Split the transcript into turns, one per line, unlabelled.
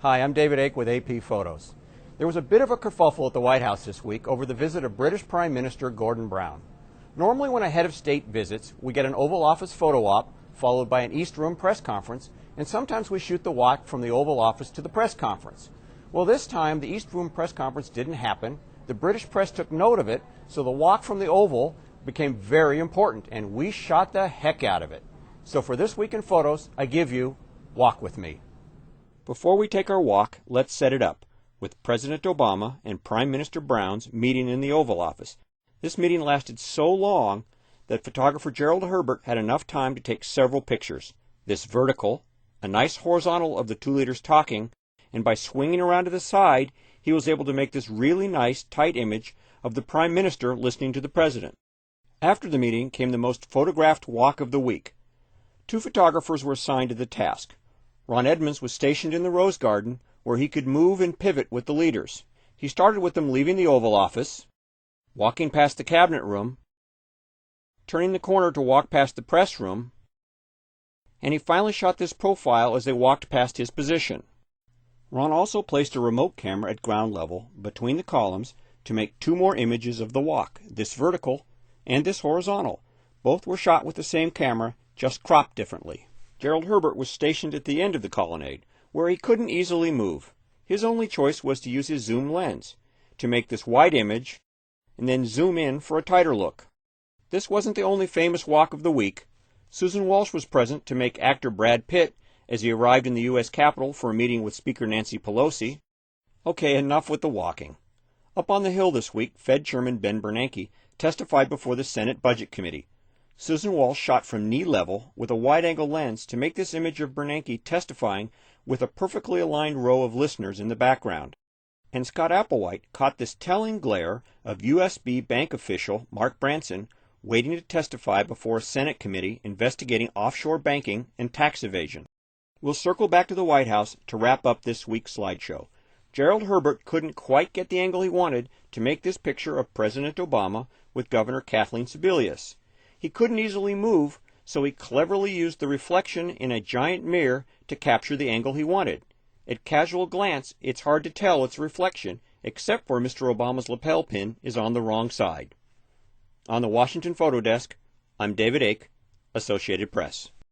Hi, I'm David Ake with AP Photos. There was a bit of a kerfuffle at the White House this week over the visit of British Prime Minister Gordon Brown. Normally when a head of state visits, we get an Oval Office photo op followed by an East Room press conference, and sometimes we shoot the walk from the Oval Office to the press conference. Well, this time the East Room press conference didn't happen. The British press took note of it, so the walk from the Oval became very important, and we shot the heck out of it. So for This Week in Photos, I give you Walk With Me.
Before we take our walk, let's set it up, with President Obama and Prime Minister Brown's meeting in the Oval Office. This meeting lasted so long that photographer Gerald Herbert had enough time to take several pictures. This vertical, a nice horizontal of the two leaders talking, and by swinging around to the side, he was able to make this really nice, tight image of the Prime Minister listening to the President. After the meeting came the most photographed walk of the week. 2 photographers were assigned to the task. Ron Edmonds was stationed in the Rose Garden, where he could move and pivot with the leaders. He started with them leaving the Oval Office, walking past the Cabinet Room, turning the corner to walk past the press room, and he finally shot this profile as they walked past his position. Ron also placed a remote camera at ground level between the columns to make 2 more images of the walk, this vertical and this horizontal. Both were shot with the same camera, just cropped differently. Gerald Herbert was stationed at the end of the colonnade, where he couldn't easily move. His only choice was to use his zoom lens to make this wide image and then zoom in for a tighter look. This wasn't the only famous walk of the week. Susan Walsh was present to make actor Brad Pitt as he arrived in the U.S. Capitol for a meeting with Speaker Nancy Pelosi. Okay, enough with the walking. Up on the Hill this week, Fed Chairman Ben Bernanke testified before the Senate Budget Committee. Susan Walsh shot from knee level with a wide-angle lens to make this image of Bernanke testifying with a perfectly aligned row of listeners in the background. And Scott Applewhite caught this telling glare of USB bank official Mark Branson waiting to testify before a Senate committee investigating offshore banking and tax evasion. We'll circle back to the White House to wrap up this week's slideshow. Gerald Herbert couldn't quite get the angle he wanted to make this picture of President Obama with Governor Kathleen Sebelius. He couldn't easily move, so he cleverly used the reflection in a giant mirror to capture the angle he wanted. At casual glance, it's hard to tell it's a reflection, except for Mr. Obama's lapel pin is on the wrong side. On the Washington Photo Desk, I'm David Ake, Associated Press.